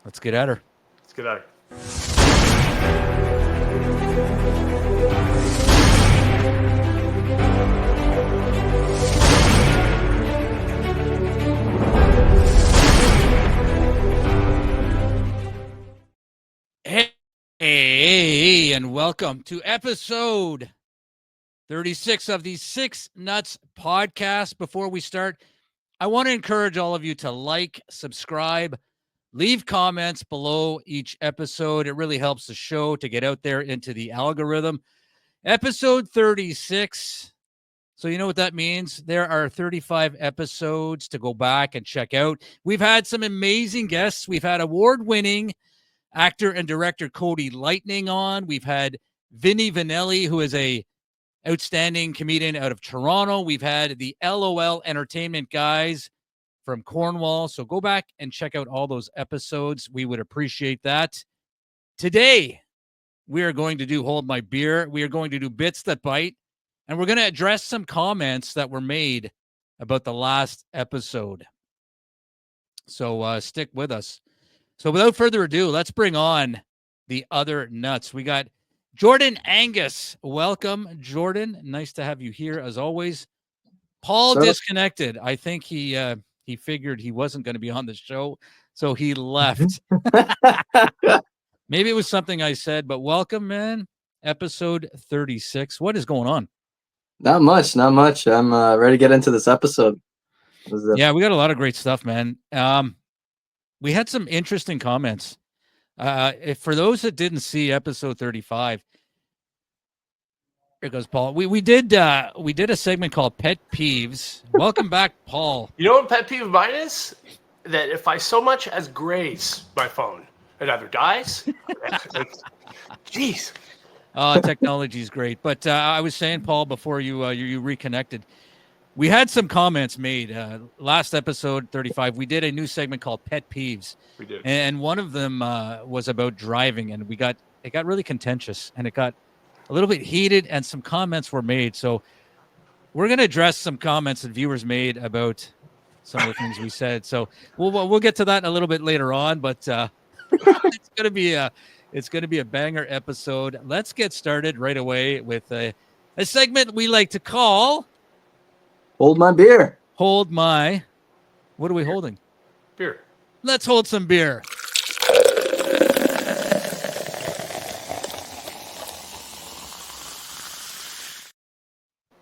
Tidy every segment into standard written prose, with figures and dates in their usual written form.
Let's get at her. Let's get at her. Hey, and welcome to episode 36 of the Six Nutz Podcast. Before we start, I want to encourage all of you to like, subscribe, leave comments below each episode. It really helps the show to get out there into the algorithm. Episode 36. So you know what that means? There are 35 episodes to go back and check out. We've had some amazing guests. We've had award-winning actor and director Cody Lightning on. We've had Vinny Vanelli, who is a outstanding comedian out of Toronto. We've had the LOL Entertainment guys from Cornwall. So go back and check out all those episodes. We would appreciate that. Today, we are going to do Hold My Beer. We are going to do Bits That Bite. And we're going to address some comments that were made about the last episode. So stick with us. So without further ado, let's bring on the other nuts. We got Jordan Angus. Welcome, Jordan. Nice to have you here as always. Paul disconnected. I think he figured he wasn't going to be on the show, so he left. Maybe it was something I said, but welcome, man. Episode 36. What is going on? Not much. I'm ready to get into this episode. Yeah, we got a lot of great stuff, man. We had some interesting comments. For those that didn't see episode 35, here goes Paul. We did a segment called Pet Peeves. Welcome back, Paul. You know what pet peeve of mine is? That if I so much as graze my phone, it either dies. Jeez. Technology is great. But I was saying, Paul, before you reconnected, we had some comments made. Last episode 35, we did a new segment called Pet Peeves. We did. And one of them was about driving, and it got really contentious, and it got a little bit heated, and some comments were made. So we're going to address some comments that viewers made about some of the things we said. So we'll get to that a little bit later on, but it's going to be a banger episode. Let's get started right away with a segment we like to call Hold My Beer. Hold My. What are we holding? Beer. Let's hold some beer.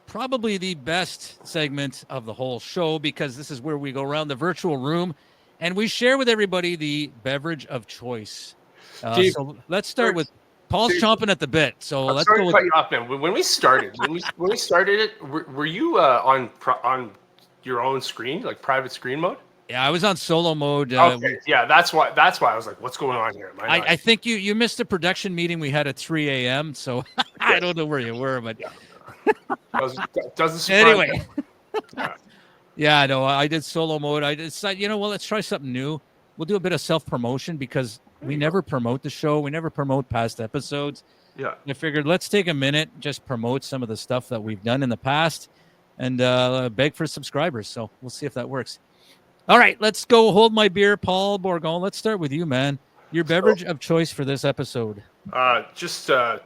Probably the best segment of the whole show, because this is where we go around the virtual room and we share with everybody the beverage of choice. So let's start with Paul's chomping at the bit. So let's go with you off, man. When we started, when we started it, were you on your own screen, like private screen mode? Yeah, I was on solo mode. Okay. Yeah, that's why I was like, what's going on here? I think you missed a production meeting we had at 3 a.m. So I don't know where you were, but doesn't surprise anyway. me. Yeah, no, I did solo mode. I decided, let's try something new. We'll do a bit of self-promotion because we never promote the show. We never promote past episodes. Yeah. I figured let's take a minute, just promote some of the stuff that we've done in the past and beg for subscribers. So we'll see if that works. All right, let's go hold my beer, Paul Bourgon. Let's start with you, man. Your beverage of choice for this episode. Just to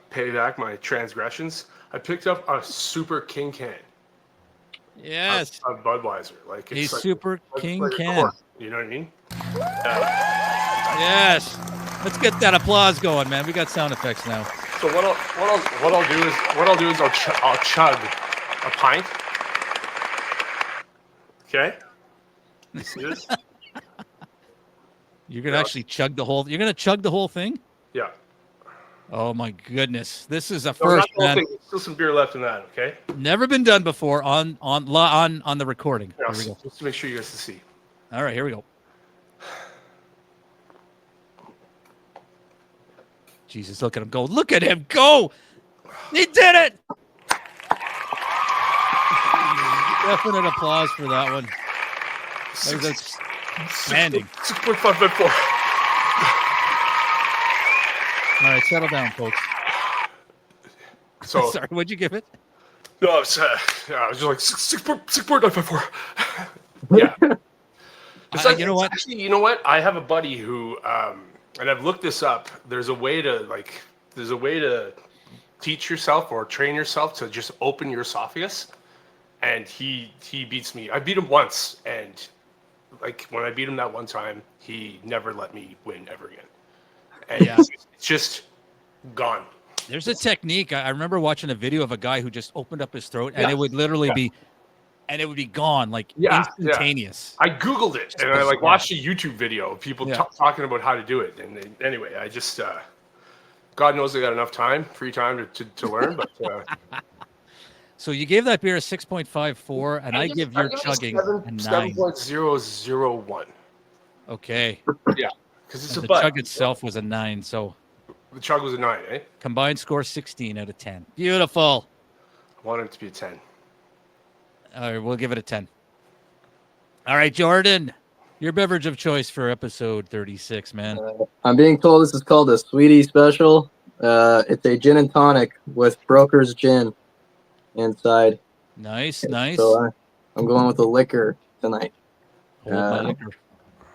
pay back my transgressions, I picked up a Super King can. Yes. Of Budweiser. Like it's a Super King like can. You know what I mean? Yes. Let's get that applause going, man. We got sound effects now. So what I'll do is I'll chug a pint. Okay. You see this? You're gonna actually chug the whole. You're gonna chug the whole thing? Yeah. Oh my goodness! This is a first, man. There's still some beer left in that. Okay. Never been done before on the recording. Yeah, here we go. Just to make sure you guys can see. All right, here we go. Jesus, look at him go! Look at him go! He did it! Definite applause for that one. That was outstanding. 6.554. All right, settle down, folks. So sorry, what'd you give it? No, I was just like 6.954. Yeah. You know what? Actually, you know what? I have a buddy who, and I've looked this up. There's a way to teach yourself or train yourself to just open your esophagus. And he beats me. I beat him once, and like when I beat him that one time, he never let me win ever again. And it's just gone. There's a technique. I remember watching a video of a guy who just opened up his throat, and it would literally be, and it would be gone, like instantaneous. I Googled it, and I watched a YouTube video of people talking about how to do it. And anyway, I just, God knows I got enough free time to learn. But so you gave that beer a 6.54, and I give your chugging a 9. 7.001. Okay. Yeah, because it's and a the chug itself was a 9, so. The chug was a 9, eh? Combined score 16 out of 10. Beautiful. I want it to be a 10. All right, we'll give it a 10. All right, Jordan, your beverage of choice for episode 36, man. I'm being told this is called a Sweetie Special. It's a gin and tonic with Broker's Gin inside. Nice. So I'm going with the liquor tonight. Hold my liquor.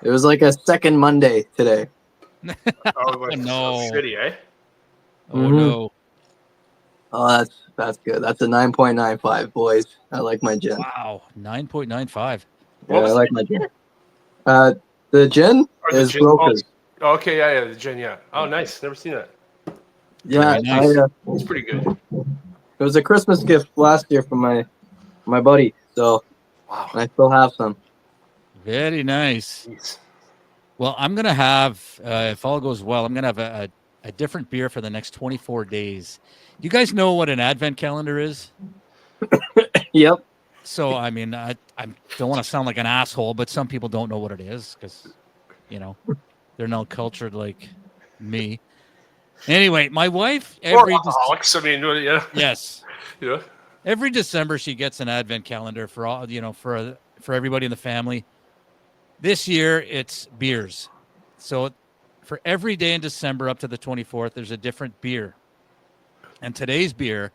It was like a second Monday today. Oh, no. So shitty, eh? Oh, no. Oh, that's good. That's a 9.95, boys. I like my gin. Wow, 9.95. Yeah, I like my gin. The gin is Broker's. Oh, okay, yeah, the gin, yeah. Oh, nice. Never seen that. Yeah, nice. It's pretty good. It was a Christmas gift last year from my buddy, so wow. I still have some. Very nice. Jeez. Well, I'm going to have, if all goes well, I'm going to have a different beer for the next 24 days. You guys know what an advent calendar is? Yep. So, I mean, I don't want to sound like an asshole, but some people don't know what it is because, they're not cultured like me. Anyway, my wife alcoholics. I mean, yeah. Yes. Yeah. Every December she gets an advent calendar for all, for everybody in the family. This year it's beers. So for every day in December up to the 24th, there's a different beer. And today's beer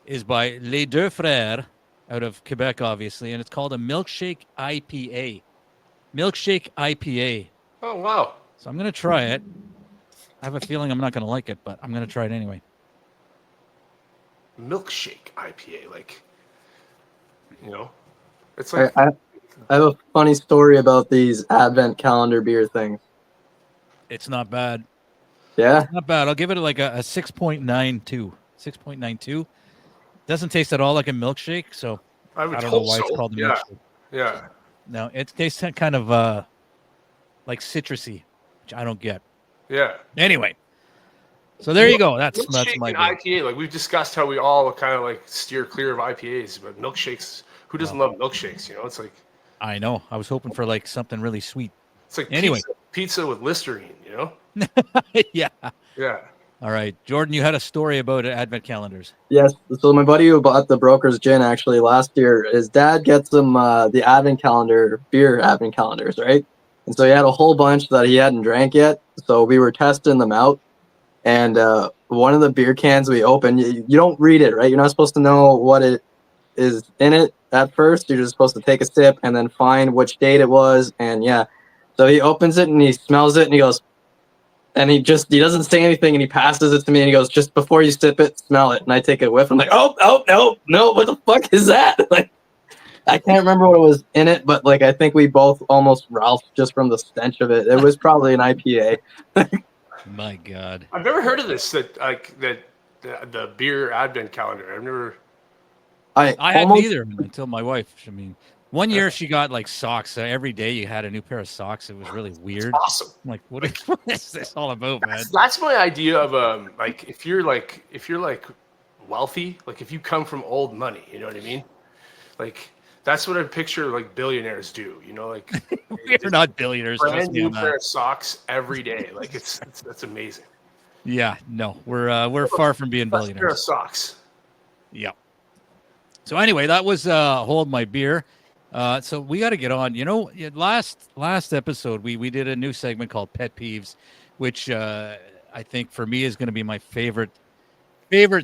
is by Les Deux Frères out of Quebec, obviously, and it's called a Milkshake IPA. Milkshake IPA. Oh, wow. So I'm going to try it. I have a feeling I'm not going to like it, but I'm going to try it anyway. Milkshake IPA, it's like. I have a funny story about these advent calendar beer things. It's not bad. Yeah? It's not bad. I'll give it like a 6.92. 6.92. Doesn't taste at all like a milkshake, so I don't know why it's called a milkshake. Yeah. No, it tastes kind of like citrusy, which I don't get. Yeah. Anyway, so there you go. That's my IPA. Like we've discussed how we all kind of like steer clear of IPAs, but milkshakes. Who doesn't love milkshakes? It's like. I know. I was hoping for like something really sweet. It's like anyway, pizza with Listerine. Yeah. Yeah. All right, Jordan, you had a story about advent calendars. Yes. So my buddy who bought the Broker's Gin actually last year, his dad gets him the advent calendar, beer advent calendars, right? And so he had a whole bunch that he hadn't drank yet. So we were testing them out. And one of the beer cans we opened, you don't read it, right? You're not supposed to know what it is in it at first. You're just supposed to take a sip and then find which date it was. And yeah, so he opens it and he smells it and he goes, and he doesn't say anything and he passes it to me and he goes, just before you sip it, smell it. And I take a whiff. I'm like, oh, no, what the fuck is that? Like, I can't remember what was in it, but like I think we both almost ralphed just from the stench of it. It was probably an IPA. My God, I've never heard of this. The beer advent calendar. I've never. I hadn't either until my wife. I mean, one year she got like socks. Every day you had a new pair of socks. It was really weird. It's awesome. I'm like, what is this all about, man? That's my idea of like if you're wealthy, like if you come from old money, you know what I mean? Like that's what I picture like billionaires do. Like we're not billionaires. Brand new pair of socks every day. Like that's amazing. Yeah, no, we're far from being billionaires. Pair of socks. Yeah. So anyway, that was Hold My Beer. So we got to get on. Last episode we did a new segment called Pet Peeves, which I think for me is going to be my favorite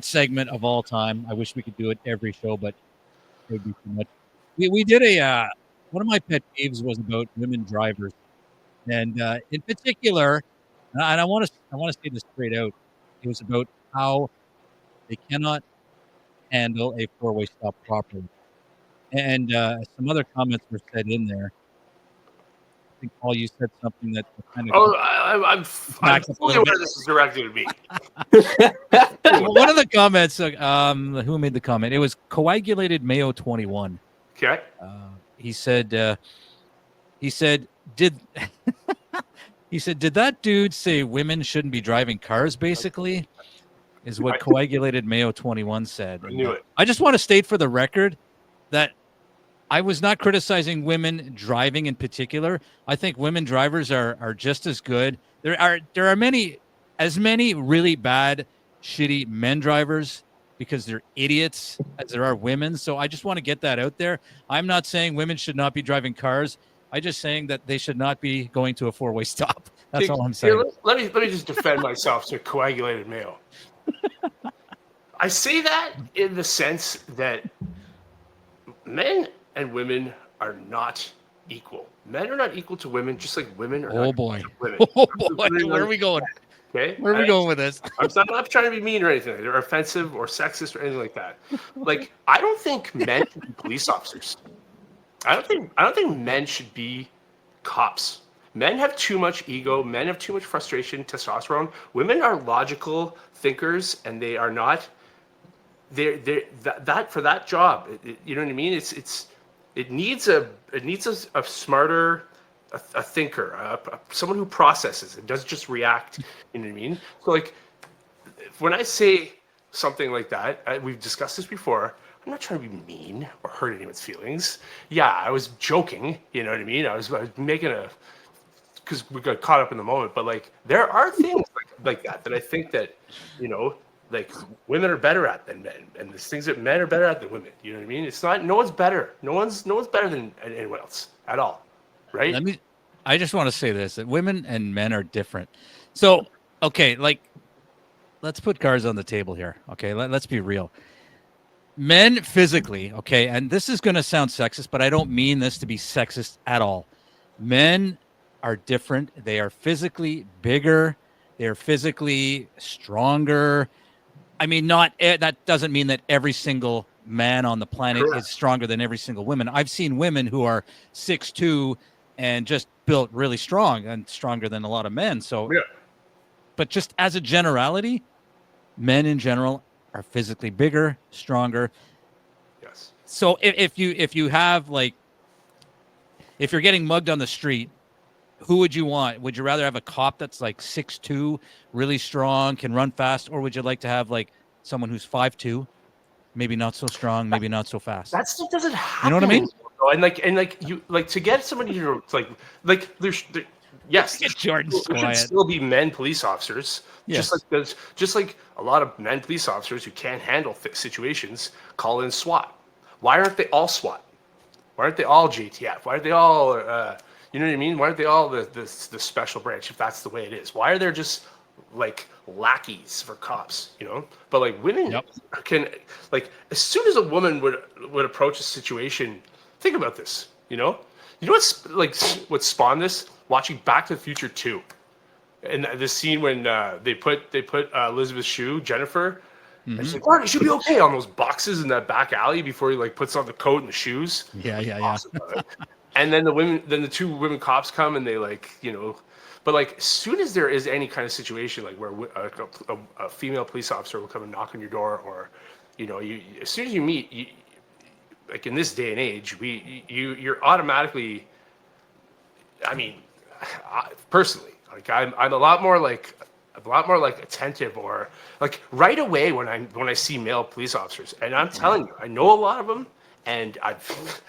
segment of all time. I wish we could do it every show, but it would be too much. We did a one of my pet peeves was about women drivers, and in particular, and I want to say this straight out. It was about how they cannot handle a four-way stop properly, and some other comments were said in there. I think Paul, you said something that kind of Oh, I'm backs up a fully little aware bit. this is directed at me. One of the comments, who made the comment? It was coagulated Mayo 21. Okay. He said, did he said, did that dude say women shouldn't be driving cars? Basically, is what coagulated Mayo 21 said. I knew it. I just want to state for the record that I was not criticizing women driving in particular. I think women drivers are just as good. There are many really bad, shitty men drivers because they're idiots as there are women. So I just want to get that out there. I'm not saying women should not be driving cars. I'm just saying that they should not be going to a four-way stop. That's all I'm saying. Here, let me just defend myself to coagulated Mayo. I say that in the sense that men and women are not equal. Men are not equal to women, just like women are not equal to women. Oh boy, where are we going? Okay, where are we going with this? I'm not trying to be mean or anything. They're offensive or sexist or anything like that. Like, I don't think men should be police officers. I don't think men should be cops. Men have too much ego. Men have too much frustration, testosterone. Women are logical thinkers, and they are not. That for that job, you know what I mean? It needs a smarter a thinker, someone who processes and doesn't just react. You know what I mean? So like, when I say something like that, we've discussed this before. I'm not trying to be mean or hurt anyone's feelings. Yeah, I was joking. You know what I mean? I was making because we got caught up in the moment. But like, there are things like that I think that, you know, like women are better at than men, and there's things that men are better at than women. You know what I mean? It's not. No one's better. No one's better than anyone else at all. Right? I just want to say this, that women and men are different. So, okay, like, let's put cards on the table here. Okay, let's be real. Men physically, okay, and this is going to sound sexist, but I don't mean this to be sexist at all. Men are different. They are physically bigger. They are physically stronger. I mean, that doesn't mean that every single man on the planet is stronger than every single woman. I've seen women who are 6'2" and just built really strong and stronger than a lot of men. So, yeah. But just as a generality, men in general are physically bigger, stronger. Yes. So if you have, like, if you're getting mugged on the street, who would you want? Would you rather have a cop that's like 6'2", really strong, can run fast, or would you like to have like someone who's 5'2", maybe not so strong, maybe not so fast? That stuff doesn't happen. You know what I mean? And you to get somebody to there's yes, Jordan there should still be men police officers. Yes. Just like a lot of men police officers who can't handle situations call in SWAT. Why aren't they all SWAT? Why aren't they all JTF? Why aren't they all you know what I mean? Why aren't they all the special branch if that's the way it is? Why are there just like lackeys for cops, you know? But like women can, like, as soon as a woman would approach a situation, think about this, you know what spawned this? Watching Back to the Future 2, and the scene when they put Elizabeth Shue, Jennifer, and she's like, "Marty, she'll be okay," on those boxes in that back alley before he like puts on the coat and the shoes. Yeah. Awesome, and then the two women cops come and they, like, you know, but like as soon as there is any kind of situation like where a female police officer will come and knock on your door, or, you know, as soon as you meet, like in this day and age, you're automatically, I mean, personally, like I'm a lot more like attentive, or like right away when I see male police officers, and I'm telling you, I know a lot of them, and I've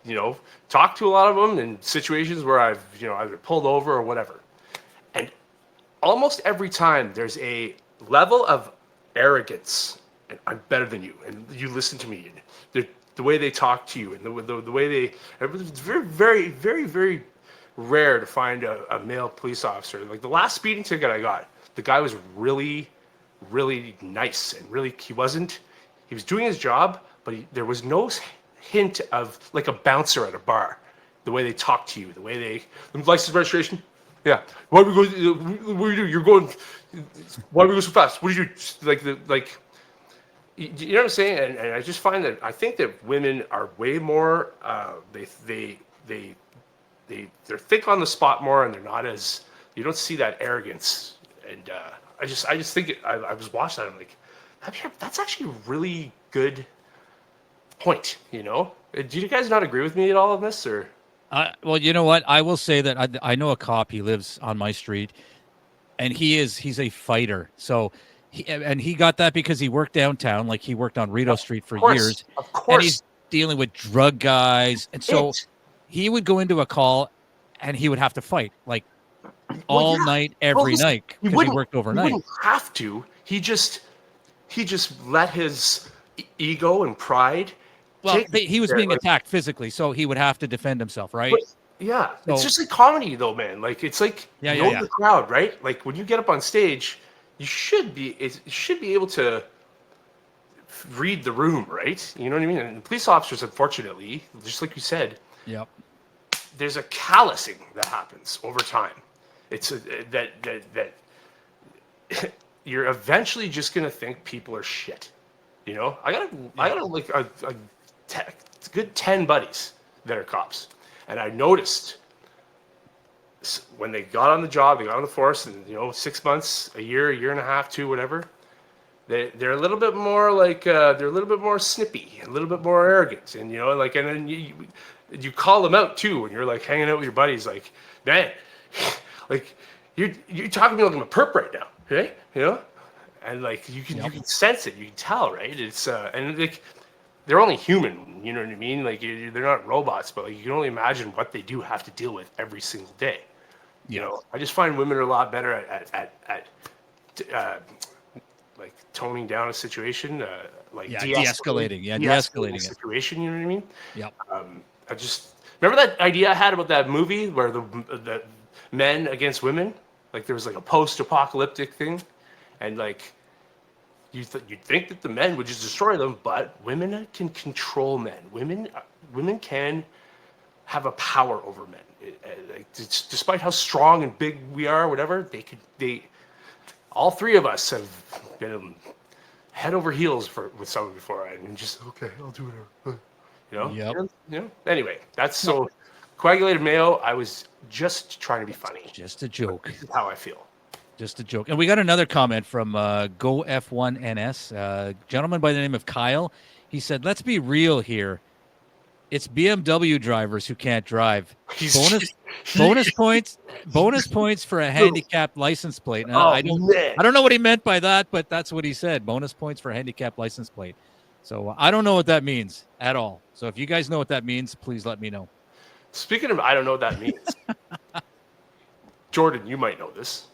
you know, talked to a lot of them in situations where I've, you know, either pulled over or whatever, and almost every time there's a level of arrogance, and I'm better than you, and you listen to me, and the way they talk to you, and the way they, it's very, very, very, very rare to find a male police officer. Like the last speeding ticket I got, the guy was really, really nice, and really, he was doing his job, but there was no hint of like a bouncer at a bar. the way they talk to you, the way they license registration. Yeah. Why we go? What do you do? You're going. Why do we go so fast? What do you do? You know what I'm saying? And I just find that I think that women are way more. They're think on the spot more, and they're not as. You don't see that arrogance. And I just think I was watching that. I'm like, that's actually a really good point. You know? Do you guys not agree with me at all on this, or? Well, you know what? I will say that I know a cop. He lives on my street, and he's a fighter. So, he got that because he worked downtown, like he worked on Rideau Street for years. Of course. And he's dealing with drug guys, and so he would go into a call, and he would have to fight like all night, every night, because he worked overnight. He wouldn't have to. He just let his ego and pride. Well, he was being attacked physically, so he would have to defend himself, right? Yeah, it's just like comedy, though, man. Like it's like the crowd, right? Like when you get up on stage, you should be able to read the room, right? You know what I mean? And police officers, unfortunately, just like you said, there's a callousing that happens over time. It's that you're eventually just gonna think people are shit. You know, I got like a good 10 buddies that are cops, and I noticed when they got on the job, they got on the force, and 6 months, a year and a half, 2, whatever. They're a little bit more like they're a little bit more snippy, a little bit more arrogant, and and then you call them out too when you're like hanging out with your buddies, like, man, like you're talking to me like I'm a perp right now, okay? And like you can sense it, you can tell, right? It's and like they're only human, you know what I mean? Like they're not robots, but like you can only imagine what they do have to deal with every single day. You know, I just find women are a lot better at like toning down a situation, like de-escalating the situation. You know what I mean? Yep. I just remember that idea I had about that movie where the men against women, like there was like a post-apocalyptic thing, and like you'd think that the men would just destroy them, but women can control men. Women can have a power over men. Despite how strong and big we are, whatever, all three of us have been head over heels with someone before, and just okay, I'll do whatever. Anyway, that's so coagulated mayo. I was just trying to be funny. Just a joke. This is how I feel. Just a joke. And we got another comment from Go F1NS, gentleman by the name of Kyle. He said, "Let's be real here. It's BMW drivers who can't drive. Bonus points for a handicapped license plate." Now, I don't know what he meant by that, but that's what he said. Bonus points for a handicapped license plate. So I don't know what that means at all. So if you guys know what that means, please let me know. Speaking of, I don't know what that means. Jordan, you might know this.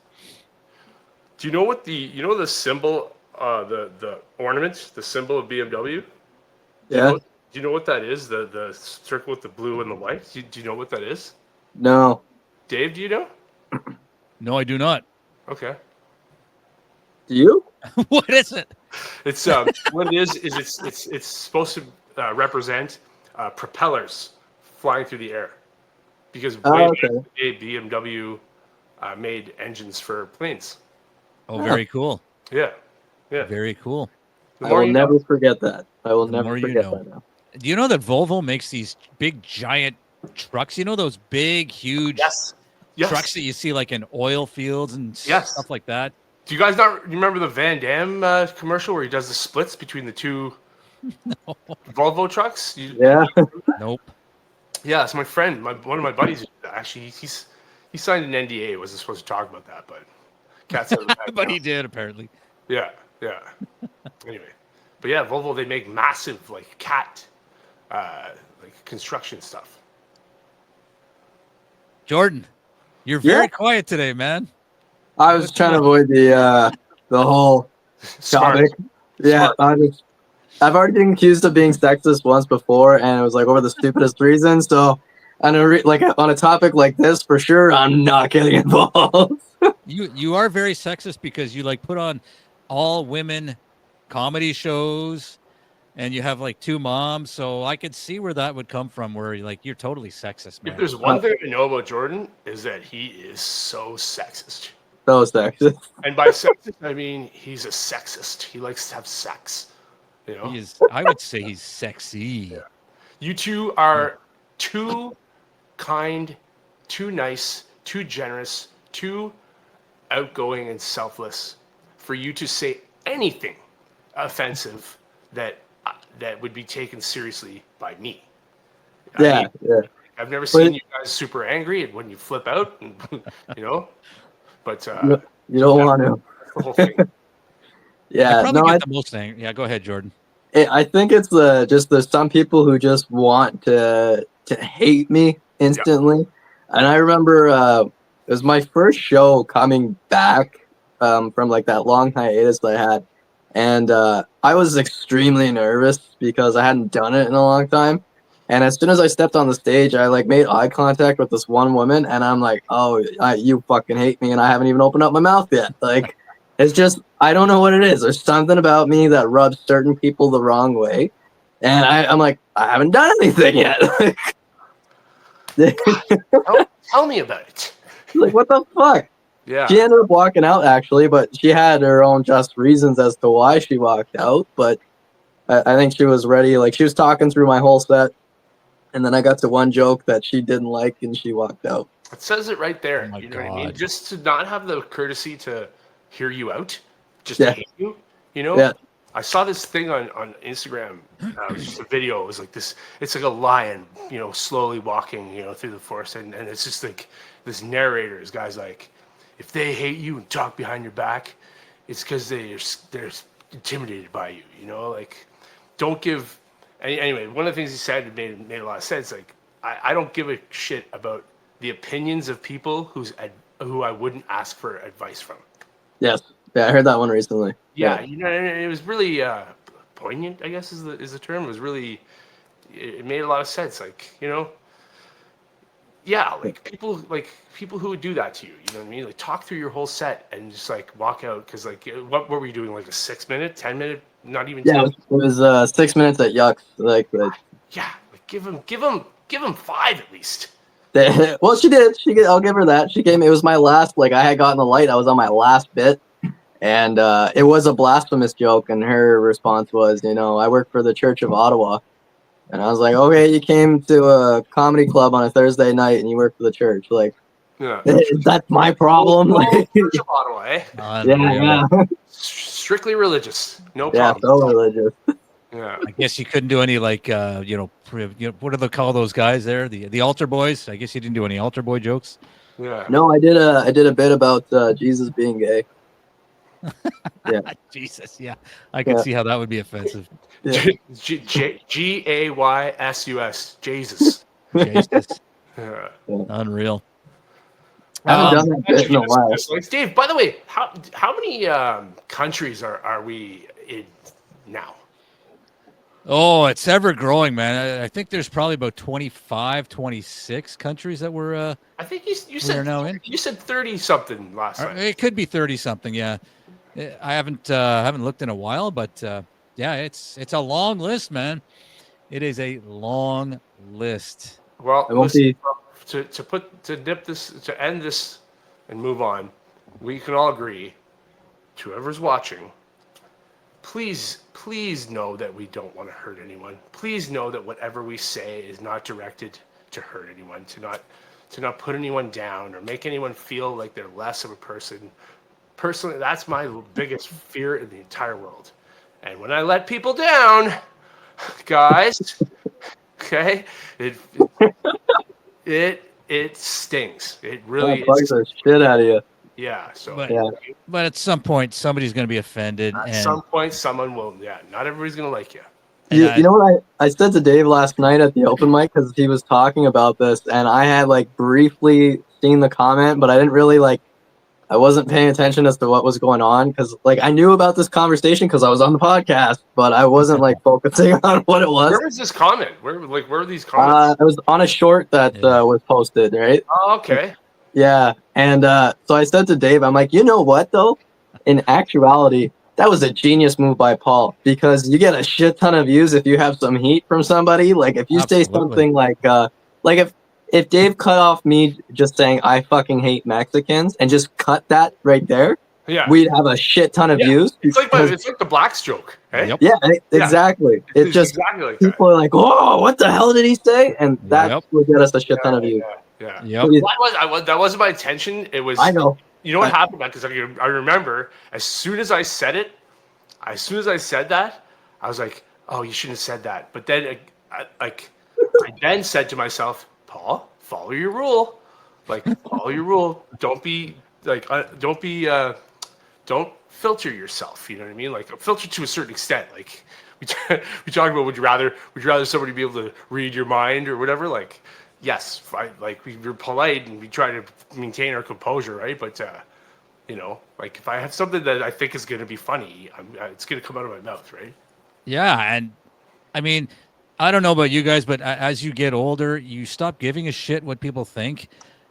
Do you know what the symbol, the ornament, the symbol of BMW? Yeah. Do you know what that is? The circle with the blue and the white? Do you know what that is? No. Dave, do you know? No, I do not. Okay. Do you? What is it? It's what it is it's supposed to represent propellers flying through the air, because BMW made engines for planes. Oh, very cool. Yeah. Very cool. I will never forget that. I will never forget that now. Do you know that Volvo makes these big, giant trucks? You know those big, huge trucks that you see like in oil fields and stuff like that? Do you guys not remember the Van Damme commercial where he does the splits between the two Volvo trucks? Nope. Yeah, it's my friend, one of my buddies. Actually, he signed an NDA. Wasn't supposed to talk about that, but cats out of the bag. But he did apparently. Yeah. Anyway, but yeah, Volvo, they make massive like like construction stuff. Jordan, you're very quiet today, man. I was trying to avoid the whole topic. Yeah, I've already been accused of being sexist once before, and it was like over the stupidest reason. So, on a topic like this, for sure, I'm not getting involved. You are very sexist because you like put on all women comedy shows, and you have like two moms, so I could see where that would come from. Where you're totally sexist, man. If there's one thing I know about Jordan is that he is so sexist. So sexist. And by sexist, I mean he's a sexist. He likes to have sex. You know, He is. I would say he's sexy. Yeah. You two are too kind, too nice, too generous, too outgoing and selfless for you to say anything offensive that would be taken seriously by me. Yeah, yeah. I've never seen you guys super angry and when you flip out, and, you know. But you don't want to. That's the whole thing. Yeah, I probably get the most angry. Yeah, go ahead, Jordan. I think it's just there's some people who just want to hate me instantly. And I remember it was my first show coming back from like that long hiatus that I had, and I was extremely nervous because I hadn't done it in a long time. And as soon as I stepped on the stage, I like made eye contact with this one woman, and I'm like, "Oh, you fucking hate me," and I haven't even opened up my mouth yet. Like, it's just I don't know what it is. There's something about me that rubs certain people the wrong way, and I'm like, I haven't done anything yet. Tell me about it. Like, what the fuck? Yeah. She ended up walking out actually, but she had her own just reasons as to why she walked out. But I think she was ready. Like, she was talking through my whole set. And then I got to one joke that she didn't like, and she walked out. It says it right there. Oh my you know what I God. mean? Just to not have the courtesy to hear you out, just to hate you. You know? Yeah. I saw this thing on Instagram. It was just a video. It was like this. It's like a lion, you know, slowly walking, you know, through the forest, and it's just like this narrator. This guy's like, if they hate you and talk behind your back, it's because they're intimidated by you. You know, like don't give. Anyway, one of the things he said made a lot of sense. Like, I don't give a shit about the opinions of people who I wouldn't ask for advice from. Yes. Yeah, I heard that one recently. Yeah, you know, and it was really poignant, I guess is the term. It was really, it made a lot of sense. Like, you know, yeah, like people who would do that to you. You know what I mean? Like, talk through your whole set and just like walk out because like, what were you doing? Like a 6 minute, 10 minute, not even. Yeah, 10? it was 6 minutes at Yucks. Like yeah, like give him 5 at least. well, she did. I'll give her that. She came. It was my last. Like, I had gotten the light. I was on my last bit, and it was a blasphemous joke. And her response was, you know, I work for the Church of Ottawa, and I was like, okay, you came to a comedy club on a Thursday night, and you work for the church. Like, Yeah, that's my problem. Like, Church of Ottawa, eh? yeah. Strictly religious, no Yeah, problem. so religious. Yeah, I guess you couldn't do any like what do they call those guys there? The altar boys. I guess you didn't do any altar boy jokes. yeah. No, I did a bit about Jesus being gay. Yeah. Jesus, yeah, I can see how that would be offensive. Yeah. Gaysus, Jesus. Jesus, Yeah. unreal. I haven't done that bit in a while. Like, Dave, by the way, how many countries are we in now? Oh, it's ever growing, man. I think there's probably about 25, 26 countries that we're I think you said now in. You said 30 something last time. It could be 30 something. Yeah, I haven't looked in a while, but yeah, it's a long list, man. It is a long list. Well, I won't listen, be. to end this and move on, we can all agree, to whoever's watching, please know that we don't want to hurt anyone. Please know that whatever we say is not directed to hurt anyone, to not put anyone down or make anyone feel like they're less of a person. Personally, that's my biggest fear in the entire world. And when I let people down, guys, okay, it stings. It really Bugs the shit out of you. yeah. So But at some point, somebody's going to be offended. at And some point, someone will. Yeah, not everybody's gonna like you. You know what I said to Dave last night at the open mic because he was talking about this, and I had like briefly seen the comment, but I didn't really I wasn't paying attention as to what was going on because like I knew about this conversation because I was on the podcast, but I wasn't like focusing on what it was. Where was this comment? Where are these comments? It was on a short that was posted, right? Oh, okay. Yeah, and so I said to Dave, I'm like, you know what though? In actuality, that was a genius move by Paul, because you get a shit ton of views if you have some heat from somebody. Like if you say something like if Dave cut off me just saying I fucking hate Mexicans and just cut that right there, we'd have a shit ton of views. It's like the blacks joke. Hey? Yep. Yeah, exactly. It's just exactly like people that. are like, "Whoa, what the hell did he say?" And that would get us a shit ton of views. Yeah. Yep. That wasn't my intention. It was. I know. You know what happened? Because I remember as soon as I said that, I was like, "Oh, you shouldn't have said that." But then, I then said to myself, "Paul, follow your rule. Like, follow your rule. Don't filter yourself. You know what I mean? Like, filter to a certain extent. Like, we talk about would you rather somebody be able to read your mind or whatever? Like, yes, we're polite and we try to maintain our composure, right? But you know, like if I have something that I think is going to be funny, it's going to come out of my mouth, right? Yeah, and I mean, I don't know about you guys, but as you get older, you stop giving a shit what people think.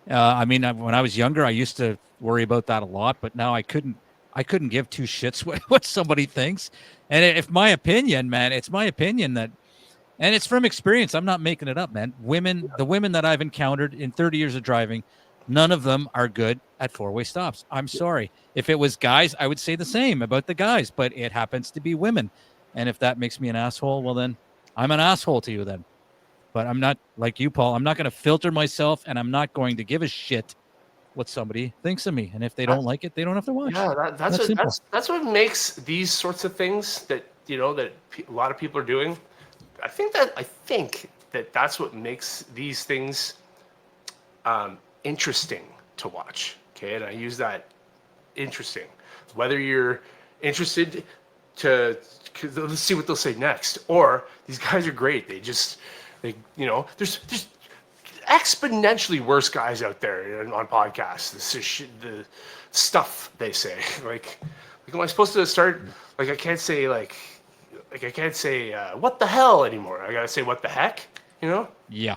I mean, when I was younger, I used to worry about that a lot, but now I couldn't give two shits what somebody thinks. And if my opinion, man, it's my opinion that, and it's from experience. I'm not making it up, man. The women that I've encountered in 30 years of driving, none of them are good at four-way stops. I'm sorry. If it was guys, I would say the same about the guys, but it happens to be women. And if that makes me an asshole, well, then I'm an asshole to you then. But I'm not like you, Paul. I'm not going to filter myself, and I'm not going to give a shit what somebody thinks of me. And if they don't like it, they don't have to watch. Yeah, that's what makes these sorts of things that a lot of people are doing. I think that that's what makes these things interesting to watch. Okay, and I use that interesting. Whether you're interested let's see what they'll say next, or these guys are great. There's exponentially worse guys out there on podcasts. This is the stuff they say. Like, am I supposed to start? Like, I can't say what the hell anymore. I gotta say what the heck. You know? Yeah.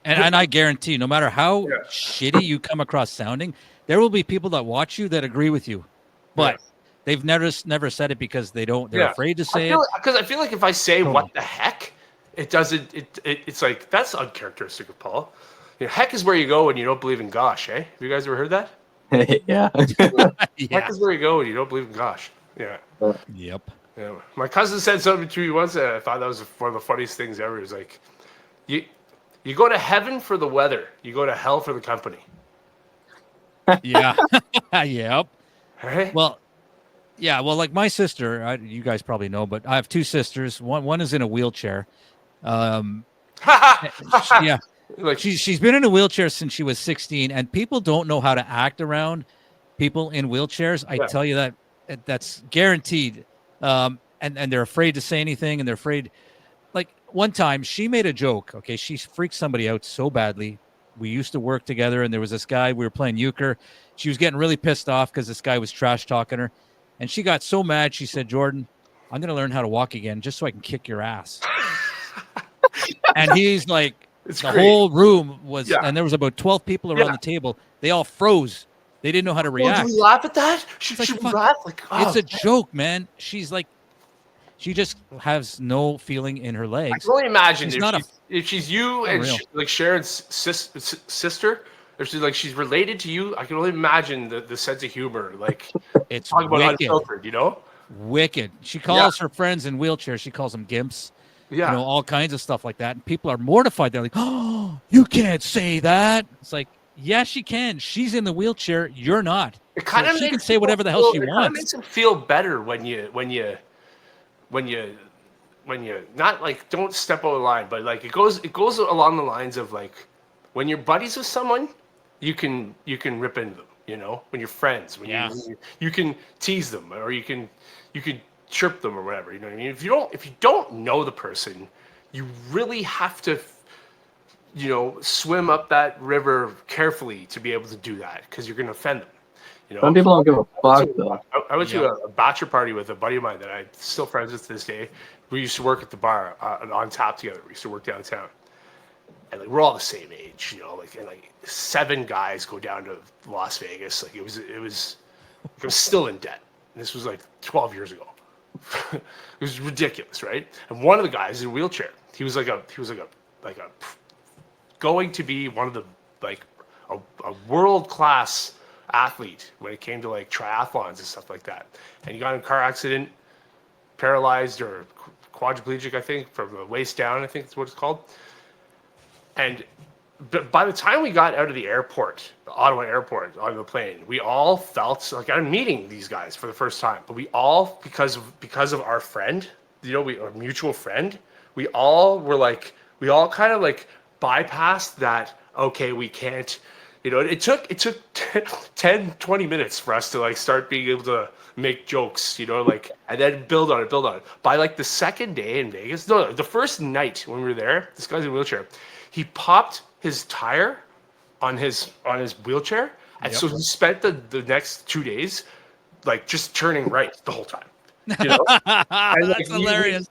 And I guarantee, no matter how shitty you come across sounding, there will be people that watch you that agree with you, but they've never said it because they're afraid to say it. Because I feel like if I say what the heck, it doesn't. It's like that's uncharacteristic of Paul. Heck is where you go when you don't believe in gosh. Eh? Have you guys ever heard that? Yeah. Heck is where you go when you don't believe in gosh. Yeah. Yep. Yeah. My cousin said something to me once, and I thought that was one of the funniest things ever. It was like, you go to heaven for the weather, you go to hell for the company. Yeah. Yep. Right? Well, yeah. Well, like my sister, you guys probably know, but I have two sisters. One is in a wheelchair. Yeah. Like she's been in a wheelchair since she was 16, and people don't know how to act around people in wheelchairs. I tell you that's guaranteed. And they're afraid to say anything, and they're afraid. Like one time she made a joke. Okay. She freaked somebody out so badly. We used to work together, and there was this guy, we were playing euchre. She was getting really pissed off because this guy was trash talking her. And she got so mad. She said, "Jordan, I'm going to learn how to walk again just so I can kick your ass." And he's like, whole room was, and there was about 12 people around the table. They all froze. They didn't know how to react. Do we laugh at that? Should we laugh? It's a joke, man. She's like, she just has no feeling in her legs. I can only imagine if she's you and Sharon's sister, if she's related to you, I can only imagine the sense of humor. Like, it's talk about wicked. Unfiltered, Wicked. She calls her friends in wheelchairs, she calls them gimps. Yeah. All kinds of stuff like that. And people are mortified. They're like, "Oh, you can't say that." It's like, yeah, she can. She's in the wheelchair. You're not. It kind of she can say whatever the hell she wants. It makes it feel better when you not like don't step over the line, but like it goes along the lines of like when you're buddies with someone, you can rip into them. When you're friends, when you can tease them, or you can chirp them or whatever. You know what I mean? If you don't know the person, you really have to swim up that river carefully to be able to do that, because you're going to offend them. Some people don't give a fuck though. I went to a bachelor party with a buddy of mine that I'm still friends with to this day. We used to work at the bar on tap together. We used to work downtown, and like we're all the same age, and 7 guys go down to Las Vegas. Like it was still in debt. This was like 12 years ago. It was ridiculous, right? And one of the guys in a wheelchair, he was like a going to be one of the like a world-class athlete when it came to like triathlons and stuff like that. And he got in a car accident, paralyzed or quadriplegic, I think, from the waist down, I think that's what it's called. And by the time we got out of the airport, the Ottawa airport, on the plane, we all felt like I'm meeting these guys for the first time. But we all, because of our friend, our mutual friend, we all kind of like bypassed that. Okay, we can't. It took 10, 20 minutes for us to like start being able to make jokes, and then build on it. By like the second day in Vegas, no, the first night when we were there, this guy's in a wheelchair. He popped his tire on his wheelchair, and so he spent the next 2 days like just turning right the whole time. And, that's hilarious.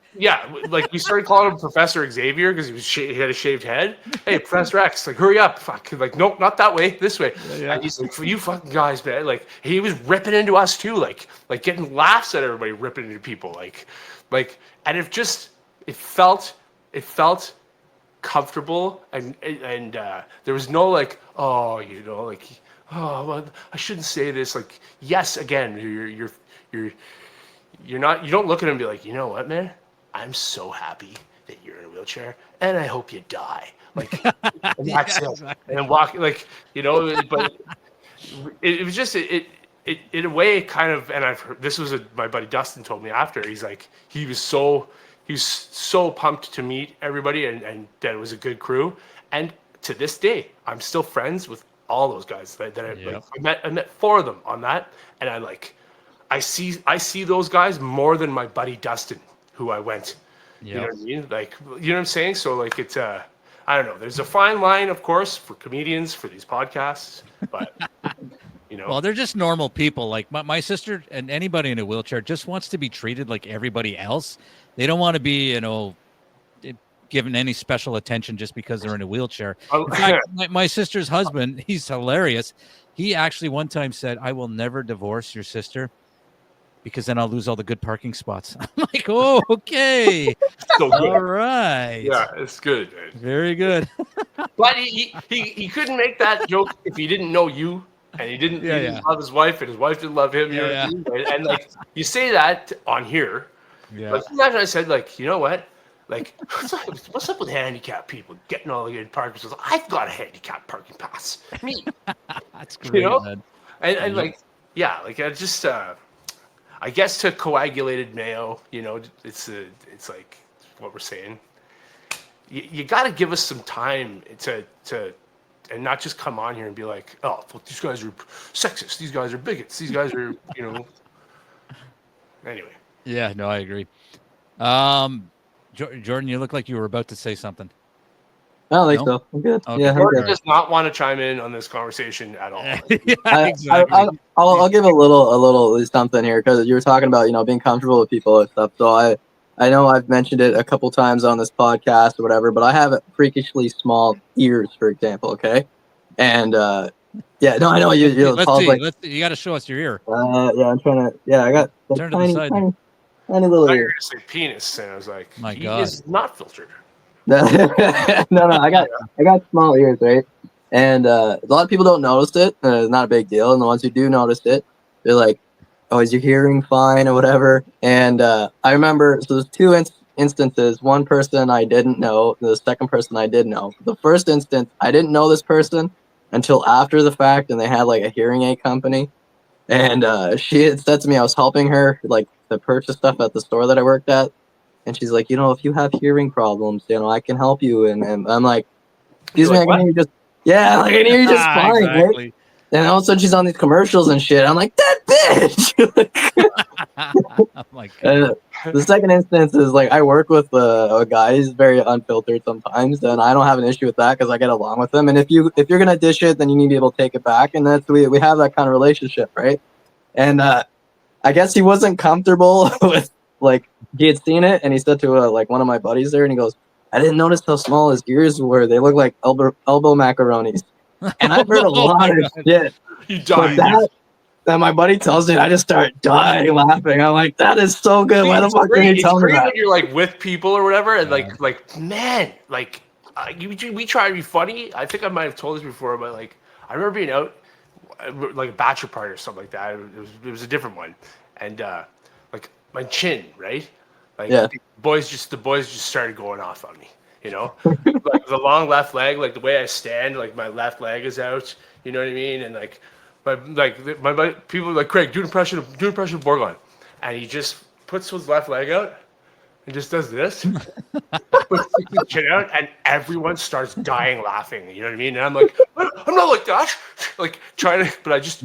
Like we started calling him Professor Xavier because he had a shaved head. Hey, Professor X, like hurry up! Fuck, like nope, not that way, this way. Yeah. And he's like, for you fucking guys, man. Like he was ripping into us too, like getting laughs at everybody, ripping into people, like, and it felt comfortable, and there was no like, oh, well, I shouldn't say this. Like, yes, again, you don't look at him and be like, you know what, man, I'm so happy that you're in a wheelchair, and I hope you die. Like, and that's it. Exactly. And walk, like, but it was just it in a way kind of, and I've heard, this was my buddy Dustin told me after. He's like, he was so pumped to meet everybody, and that it was a good crew. And to this day, I'm still friends with all those guys that I met 4 of them on that, and I see those guys more than my buddy Dustin, who I went. You know what I mean? Like, you know what I'm saying? So like it's I don't know. There's a fine line, of course, for comedians for these podcasts, but Well, they're just normal people. Like my sister and anybody in a wheelchair just wants to be treated like everybody else. They don't want to be, given any special attention just because they're in a wheelchair. In fact, my sister's husband, he's hilarious. He actually one time said, "I will never divorce your sister because then I'll lose all the good parking spots." I'm like, oh, okay. So good. All right. Yeah, it's good. Man. Very good. But he couldn't make that joke if he didn't know you, and he didn't love his wife, and his wife didn't love him. And like you say that on here. Yeah. But imagine I said, like, you know what? Like, what's up with handicapped people getting all the good parking spots? I've got a handicapped parking pass. Me. That's great, man. And like, yeah, like I just I guess to coagulated mayo, it's like what we're saying. You got to give us some time to and not just come on here and be like, oh, well, these guys are sexist. These guys are bigots. These guys are, Anyway. Yeah, no, I agree. Jordan, you look like you were about to say something. I don't think so. I'm good. Okay. Yeah, Jordan does not want to chime in on this conversation at all. Exactly. I'll give a little something here because you were talking about being comfortable with people and stuff. So I know I've mentioned it a couple times on this podcast or whatever, but I have freakishly small ears, for example. Okay, and I know you. Let's see. You got to show us your ear. I'm trying to. Yeah, I got tiny little ear. Say penis, and I was like, my God, is not filtered. No, I got small ears, right? And a lot of people don't notice it. It's not a big deal. And the ones who do notice it, they're like, "Oh, is your hearing fine or whatever?" And I remember, so there's 2 instances. One person I didn't know. The second person I did know. The first instance, I didn't know this person until after the fact, and they had like a hearing aid company. And she had said to me, I was helping her like to purchase stuff at the store that I worked at. And she's like, if you have hearing problems, I can help you. And I'm like, excuse me, I can hear you just, I can hear you just fine, exactly. Right? And all of a sudden she's on these commercials and shit. I'm like, that bitch! Oh my God. The second instance is like, I work with a guy, he's very unfiltered sometimes, and I don't have an issue with that because I get along with him. And if you're going to dish it, then you need to be able to take it back. And that's, we have that kind of relationship, right? And I guess he wasn't comfortable with, like, he had seen it, and he said to like one of my buddies there, and he goes, I didn't notice how small his ears were. They look like elbow macaronis. And I've heard a lot of shit. You died. then my buddy tells me, and I just start dying laughing. I'm like, that is so good. Why the fuck didn't you tell me that? When you're like with people or whatever, and like man, like we try to be funny. I think I might have told this before, but like I remember being out like a bachelor party or something like that. It was a different one, and like my chin, right? Like the boys just started going off on me, you know, like the long left leg, like the way I stand, like my left leg is out, you know what I mean, and like my people are like, Craig, do an impression of Borgon, and he just puts his left leg out and just does this, puts his chin out, and everyone starts dying laughing. You know what I mean? And I'm like, I'm not like that, like trying to, but I just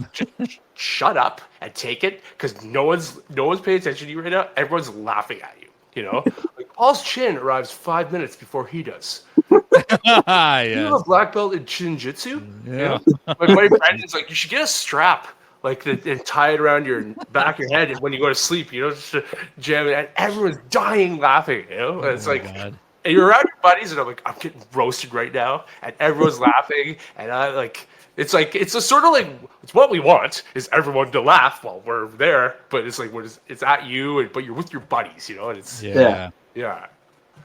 shut up and take it because no one's paying attention to you right now. Everyone's laughing at you. You know, like Paul's chin arrives 5 minutes before he does. Yes. You have a black belt in chin jitsu? Yeah. You know? My buddy Brandon's like, you should get a strap like and tie it around your back of your head, and when you go to sleep, you know, just to jam it. And everyone's dying laughing. You know, and it's like, and you're around your buddies, and I'm like, I'm getting roasted right now, and everyone's laughing, and I like. It's like it's a sort of like it's what we want is everyone to laugh while we're there, but it's like it's at you, but you're with your buddies, you know, and it's yeah.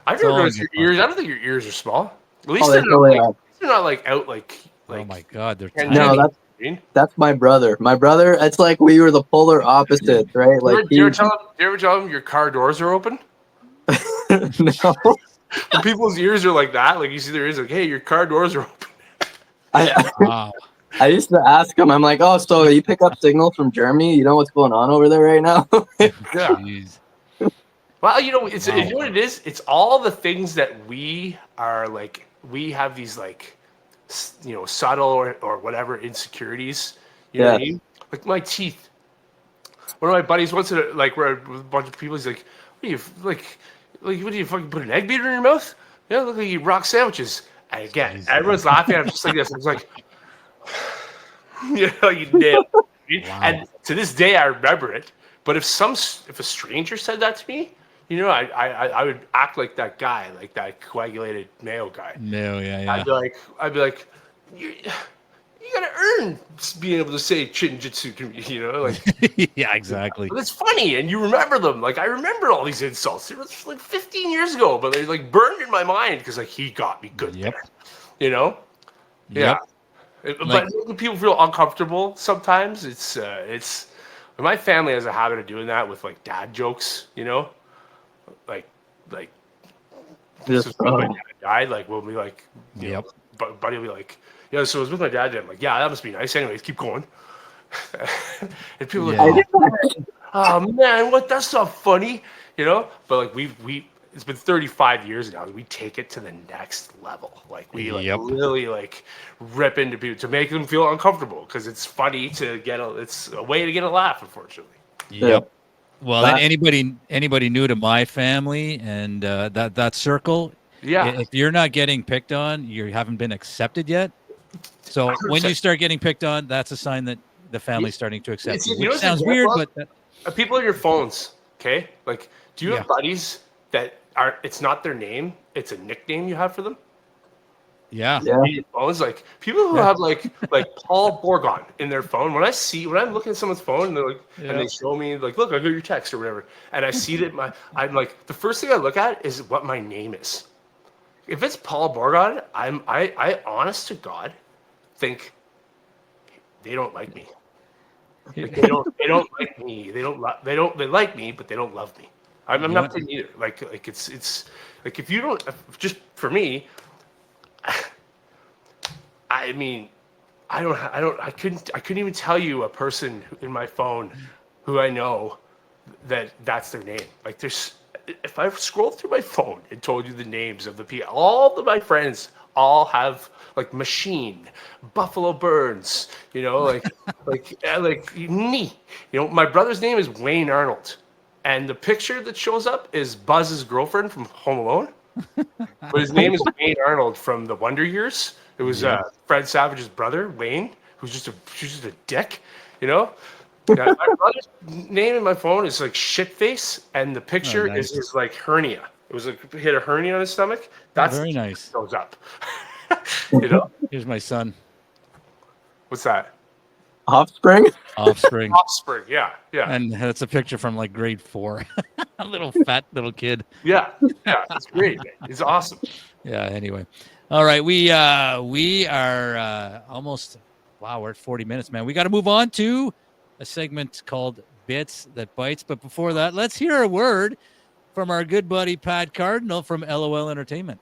I've never noticed your ears. I don't think your ears are small. At least they're not like out like. Oh my god, they're tiny. No, that's my brother. My brother, it's like we were the polar opposites, right? Like do you ever tell him your car doors are open? No. When people's ears are like that, like you see their ears, like, hey, your car doors are open. Wow. I used to ask him, I'm like, oh, so you pick up signals from Germany? You know what's going on over there right now? Yeah. Jeez. Well, you know, you know what it is? It's all the things that we are like, we have these like, you know, subtle or whatever insecurities. You know what I mean? Like my teeth. One of my buddies once like we're with a bunch of people. He's like, what do you fucking put an egg beater in your mouth? Yeah, look like you rock sandwiches. And again, everyone's laughing. I'm just like this. I was like, you know, you nailed it. Wow. And to this day, I remember it. But if a stranger said that to me, you know, I would act like that guy, like that coagulated Mayo guy. No, yeah. I'd be like, you gotta earn being able to say chin jitsu to me, you know, like. Yeah, exactly. But it's funny, and you remember them. Like I remember all these insults. It was like 15 years ago, but they're like burned in my mind because like he got me good there, you know. Yeah. But making people feel uncomfortable sometimes. It's my family has a habit of doing that with like dad jokes, you know, like just when my dad died, like we'll be like, you know, buddy will be like, yeah, so I was with my dad. And I'm like, yeah, that must be nice. Anyways, keep going. And people are like, oh man, what? That's not funny, you know. But like we it's been 35 years now. We take it to the next level. Like we really like rip into people to make them feel uncomfortable because it's funny to get it's a way to get a laugh, unfortunately. Yep. Well, anybody new to my family and that circle, if you're not getting picked on, you haven't been accepted yet. So 100%. When you start getting picked on, that's a sign that the family's starting to accept you. Which sounds weird, but people on your phones, okay? Like, do you have buddies that are? It's not their name; it's a nickname you have for them. Yeah. Phones, like people who have like Paul Borgon in their phone. When I'm looking at someone's phone and they're like, and they show me like, look, I got your text or whatever, and I see that I'm like, the first thing I look at is what my name is. If it's Paul Borgon, I honest to God think they don't like me. Like, they don't like me. They like me, but they don't love me. I'm not kidding either. Like it's like if you don't, just for me, I mean, I couldn't even tell you a person in my phone who I know that's their name. Like if I scrolled through my phone and told you the names of the people, all of my friends all have like Machine, Buffalo Burns, you know, like me. You know, my brother's name is Wayne Arnold, and the picture that shows up is Buzz's girlfriend from Home Alone, but his name is Wayne Arnold from The Wonder Years. It was Fred Savage's brother, Wayne, who's just a dick, you know. Yeah, my brother's name in my phone is like Shitface, and the picture is his like hernia. It was like he had a hernia on his stomach. That's very nice. Goes up. You know. Here's my son. What's that? Offspring. Offspring. Offspring. Yeah. And that's a picture from like grade 4. A little fat little kid. Yeah. It's great. Man. It's awesome. Yeah. Anyway, all right. We are almost. Wow, we're at 40 minutes, man. We got to move on to a segment called Bits That Bites. But before that, let's hear a word from our good buddy Pat Cardinal from LOL Entertainment.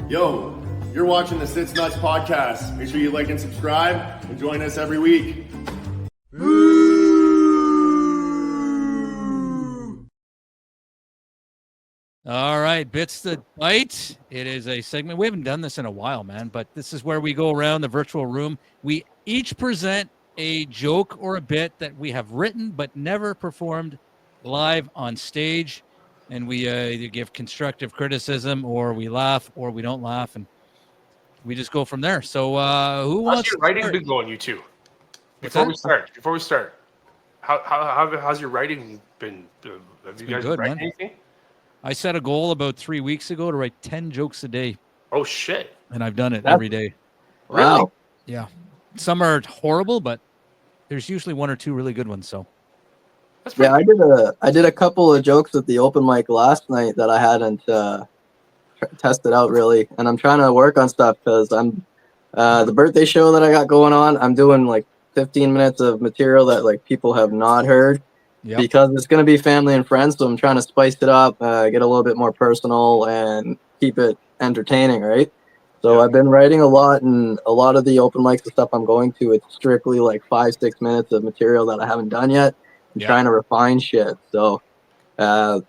Yo, you're watching the Nutz Podcast. Make sure you like and subscribe and join us every week. All right, Bits That Bite. It is a segment. We haven't done this in a while, man, but this is where we go around the virtual room. We each present a joke or a bit that we have written but never performed live on stage. And we either give constructive criticism or we laugh or we don't laugh. And we just go from there. So who wants How's your writing been going, you two? Before we start, how's your writing been? Have you guys good, written man. anything? I set a goal about 3 weeks ago to write 10 jokes a day. Oh shit! And I've done it every day. Wow. Yeah. Some are horrible, but there's usually one or two really good ones. So That's Yeah, pretty I did a couple of jokes at the open mic last night that I hadn't tested out really, and I'm trying to work on stuff because I'm the birthday show that I got going on. I'm doing like 15 minutes of material that like people have not heard. Yep. Because it's going to be family and friends, so I'm trying to spice it up, get a little bit more personal, and keep it entertaining, right? So I've been writing a lot, and a lot of the open mics and stuff I'm going to, it's strictly like 5-6 minutes of material that I haven't done yet. I'm trying to refine shit. So, for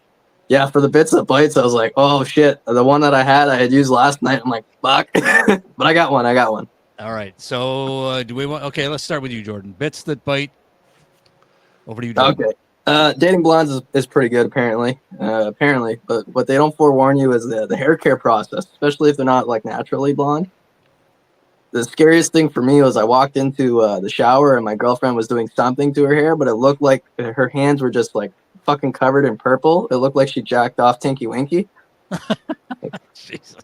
the Bits That Bites, I was like, oh shit, the one that I had used last night. I'm like, fuck, but I got one. All right. So do we want? Okay, let's start with you, Jordan. Bits That Bite. Over to you, Jordan. Okay. Dating blondes is pretty good, apparently. But what they don't forewarn you is the hair care process, especially if they're not like naturally blonde. The scariest thing for me was I walked into the shower and my girlfriend was doing something to her hair, but it looked like her hands were just like fucking covered in purple. It looked like she jacked off Tinky Winky. Jesus.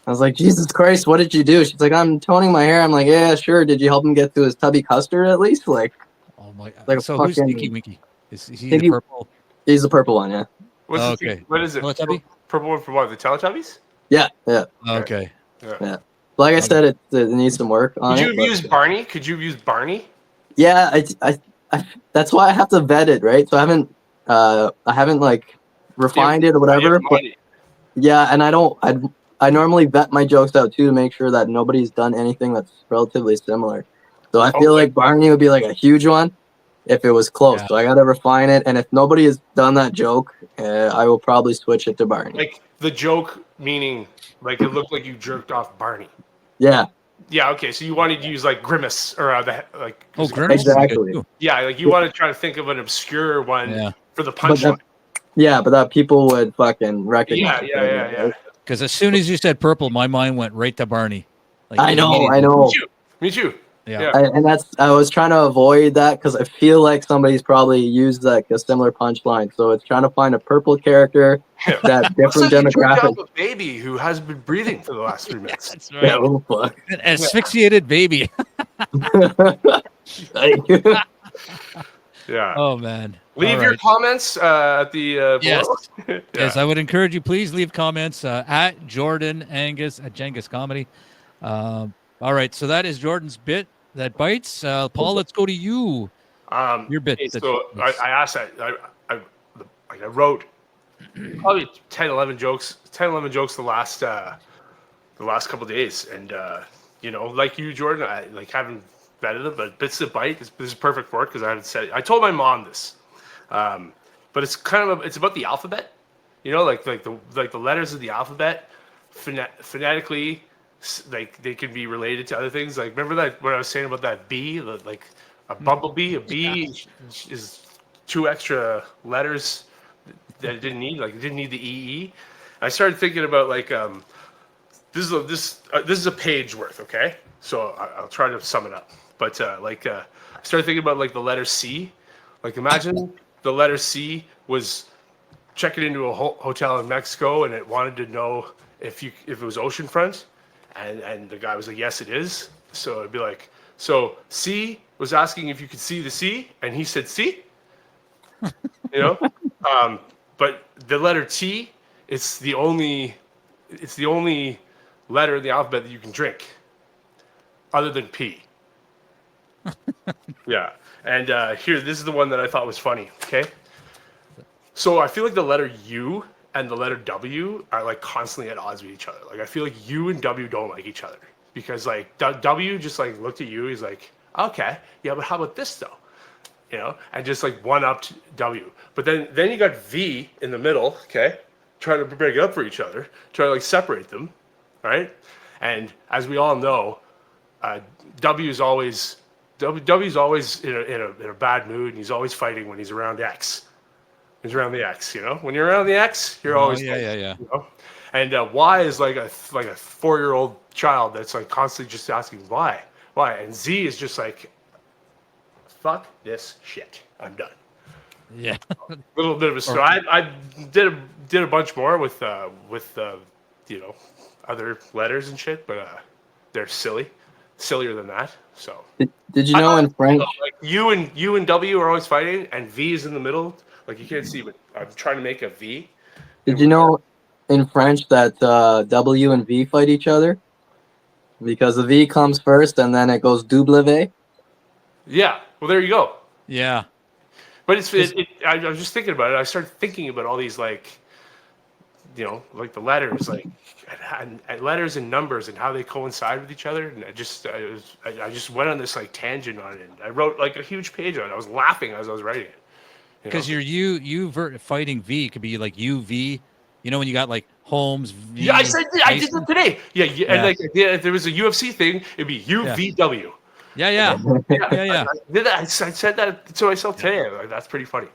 I was like, Jesus Christ, what did you do? She's like, I'm toning my hair. I'm like, yeah, sure. Did you help him get to his tubby custard at least? Like, Oh my. Like a So who's fucking- Tinky Winky? Is he Tinky- the purple? he's the purple one, yeah. Okay. What is it? Teletubby? Purple one for what? The Teletubbies? Yeah. Okay. Yeah. Like I said, it needs some work on Could you it. have but- used Barney? Could you have used Barney? Yeah, I that's why I have to vet it, right? So I haven't like refined it or whatever. But yeah, and I normally vet my jokes out too to make sure that nobody's done anything that's relatively similar. So I feel like Barney would be like a huge one if it was close. Yeah. So I got to refine it, and if nobody has done that joke, I will probably switch it to Barney. Like the joke meaning, like it looked like you jerked off Barney. Yeah, Yeah. Okay. So you wanted to use like Grimace or like. Oh, Grimace is Exactly. good too. Yeah, like you want to try to think of an obscure one Yeah. for the but punchline. that people would fucking recognize. Yeah. Because as soon as you said purple, my mind went right to Barney. Like, I know. immediately. Me too. Yeah. I was trying to avoid that because I feel like somebody's probably used like a similar punchline. So it's trying to find a purple character Yeah. that Looks different like you jerked demographic. off a baby who has been breathing for the last 3 minutes. That's Yeah, right. oh, fuck. An asphyxiated baby. Yeah. Oh man. Leave All your right. comments at the Yes. below. Yes, I would encourage you. Please leave comments at Jordan Angus at Jengus Comedy. All right, so that is Jordan's bit that bites. Paul, let's go to you. Your bit. Okay, that so bites. I asked that. I wrote probably 10, 11 jokes the last couple days, and like you, Jordan, I like haven't vetted them, but Bits That Bite. This is perfect for it because I haven't said it. I told my mom this, but it's it's about the alphabet. Like the letters of the alphabet, phonetically, like they can be related to other things. Like remember that what I was saying about that bee, like a bumblebee. A bee is 2 extra letters that it didn't need. Like it didn't need the EE. I started thinking about like this is a page worth. Okay, so I'll try to sum it up. But I started thinking about like the letter C. Like imagine the letter C was checking into a hotel in Mexico and it wanted to know if it was oceanfront, and the guy was like, yes, it is. So it'd be like, so C was asking if you could see the C, and he said C. You know, but the letter T, it's the only letter in the alphabet that you can drink, other than P. Yeah, and here, this is the one that I thought was funny. Okay, so I feel like the letter U and the letter W are like constantly at odds with each other. Like I feel like U and W don't like each other because like W just like looked at you. He's like, okay, yeah, but how about this though? You know, and just like one up to W. But then you got V in the middle. Okay, trying to break it up for each other, trying to like separate them, right? And as we all know, W's always in a bad mood, and he's always fighting when he's around X. He's around the X, you know. When you're around the X, you're always yeah. You know? And Y is like a 4-year-old child that's like constantly just asking why, and Z is just like, fuck this shit, I'm done. Yeah. A little bit of a story. I did a bunch more with you know, other letters and shit, but they're sillier than that. So Did you know in French? like U and W are always fighting, and V is in the middle. Like you can't see, but I'm trying to make a V. Did you know in French that W and V fight each other? Because the V comes first and then it goes W. Yeah. Well, there you go. Yeah. But I was just thinking about it. I started thinking about all these like, you know, like the letters, like and letters and numbers and how they coincide with each other. And I just went on this like tangent on it. And I wrote like a huge page on it. I was laughing as I was writing it. Because your U fighting V could be like UV. You know when you got like Holmes. V, Yeah, I did that today. Yeah, and like if there was a UFC thing, it'd be UVW. Yeah. I did that. I said that to myself today. Like, that's pretty funny.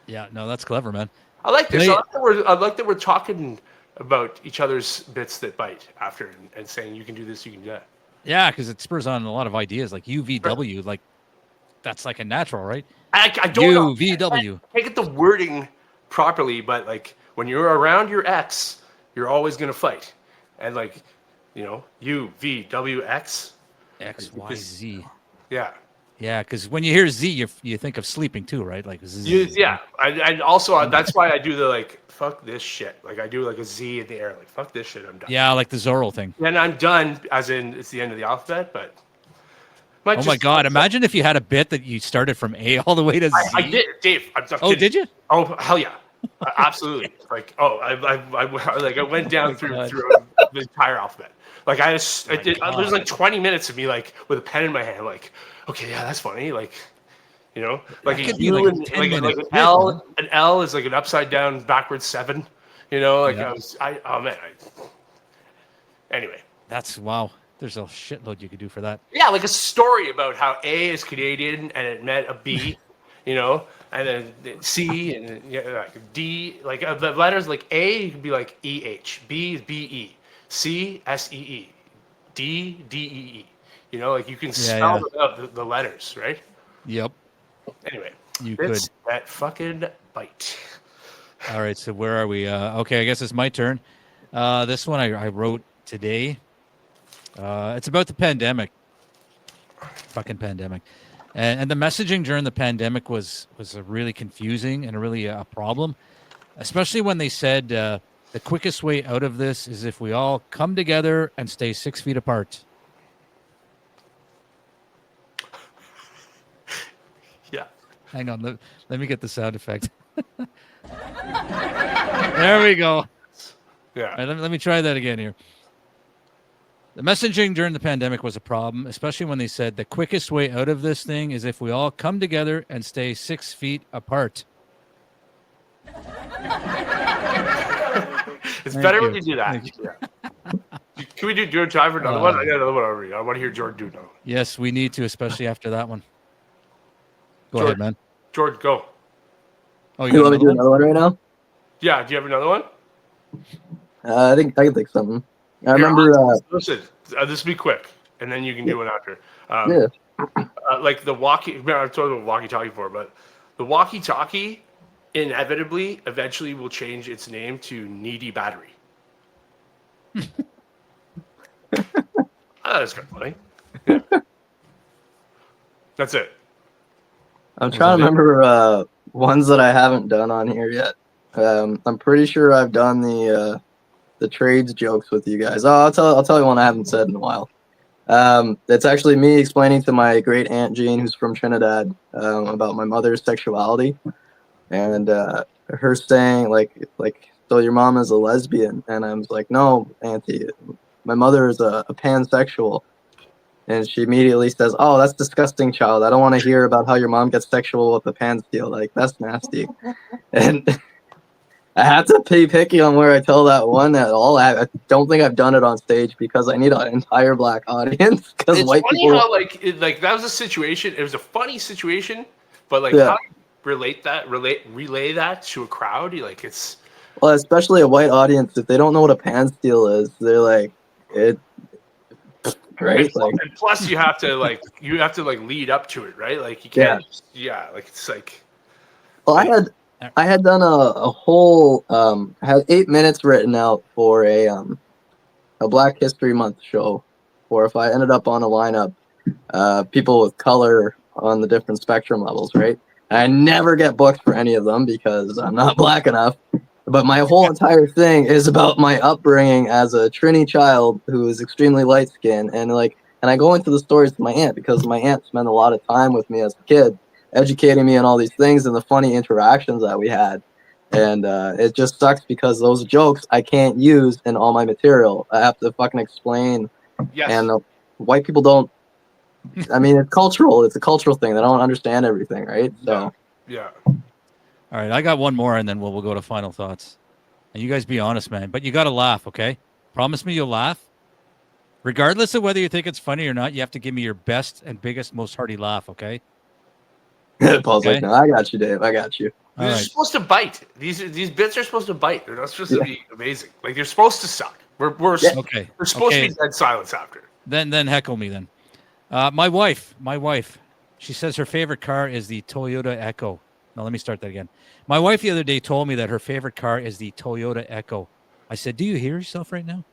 Yeah, no, that's clever, man. I like this. I like that we're talking about each other's bits that bite after and saying you can do this, you can do that. Yeah, because it spurs on a lot of ideas like UVW, like that's like a natural, right? I don't know. UVW. I can't get the wording properly, but like when you're around your ex, you're always gonna fight, and like, you know, UVWX. XYZ. Yeah. Yeah, because when you hear Z, you think of sleeping too, right? Like Z. Yeah. I also that's why I do the like fuck this shit. Like I do like a Z in the air, like fuck this shit, I'm done. Yeah, like the Zorro thing. And I'm done, as in it's the end of the alphabet, but. Oh my God! Imagine if you had a bit that you started from A all the way to Z. I did, Dave. I'm not kidding. Did you? Oh hell yeah, absolutely. Like I went down through the entire alphabet. Like there's like 20 minutes of me like with a pen in my hand, like okay, yeah, that's funny. Like, you know, like a U and like an L. An L is like an upside down backwards 7. You know, like anyway. That's wow. There's a shitload you could do for that. Yeah, like a story about how A is Canadian and it meant a B, you know, and then C and like D, like the letters like A could be like EH, B is BE, C SEE, D DEE. You know, like you can spell out the letters, right? Yep. Anyway, you could. That fucking bite. All right, so where are we? Okay, I guess it's my turn. This one I wrote today. It's about the pandemic. Fucking pandemic. And the messaging during the pandemic was really confusing and really a problem, especially when they said the quickest way out of this is if we all come together and stay 6 feet apart. Yeah. Hang on. Let me get the sound effect. There we go. Yeah. Right, let me try that again here. The messaging during the pandemic was a problem, especially when they said the quickest way out of this thing is if we all come together and stay 6 feet apart. It's better when you do that. Yeah. Can we do a time for another one? I got another one already. I want to hear Jordan do another one. Yes, we need to, especially after that one. Go ahead, man. Jordan, go. Oh, you want me to do another one right now? Yeah. Do you have another one? I think I can think something. I remember. Listen, this will be quick, and then you can do one after. Yeah. Like the walkie. I've told you about walkie-talkie before, but the walkie-talkie inevitably, eventually, will change its name to Needy Battery. That's kind of funny. Yeah. That's it. I'm Was trying to that it? remember ones that I haven't done on here yet. I'm pretty sure I've done the trades jokes with you guys. Oh, I'll tell you one I haven't said in a while. It's actually me explaining to my great aunt Jean, who's from Trinidad, about my mother's sexuality, and her saying like, so your mom is a lesbian, and I was like, no, auntie, my mother is a pansexual. And she immediately says, "Oh, that's disgusting, child. I don't want to hear about how your mom gets sexual with the pan steel. Like, that's nasty." And I have to be picky on where I tell that one at all. I don't think I've done it on stage because I need an entire black audience. Because It's white funny people, how like that was a situation. It was a funny situation, but like yeah. how you relay that to a crowd, like it's Well, especially a white audience, if they don't know what a pan steel is, they're like, it, right? Like, and plus you have to like lead up to it, right? Like you yeah. can't like it's like Well, I had done a whole I had 8 minutes written out for a Black History Month show, or if I ended up on a lineup, people with color on the different spectrum levels, right? I never get booked for any of them because I'm not black enough. But my whole entire thing is about my upbringing as a Trini child who is extremely light skinned, and I go into the stories to my aunt because my aunt spent a lot of time with me as a kid, educating me on all these things and the funny interactions that we had. And it just sucks because those jokes I can't use in all my material. I have to fucking explain. yes. And white people don't. I mean, it's cultural. It's a cultural thing. They don't understand everything, right? So Yeah. All right, I got one more, and then we'll go to final thoughts. And you guys be honest, man. But you got to laugh, okay? Promise me you'll laugh. Regardless of whether you think it's funny or not, you have to give me your best and biggest, most hearty laugh, okay? Paul's Okay. like, "No, I got you, Dave. I got you." All These are right. supposed to bite. These bits are supposed to bite. They're not supposed to be amazing. Like they're supposed to suck. We're Okay. We're supposed Okay. to be dead silence after. Then heckle me then. My wife, she says her favorite car is the Toyota Echo. Now let me start that again. My wife the other day told me that her favorite car is the Toyota Echo. I said, "Do you hear yourself right now?"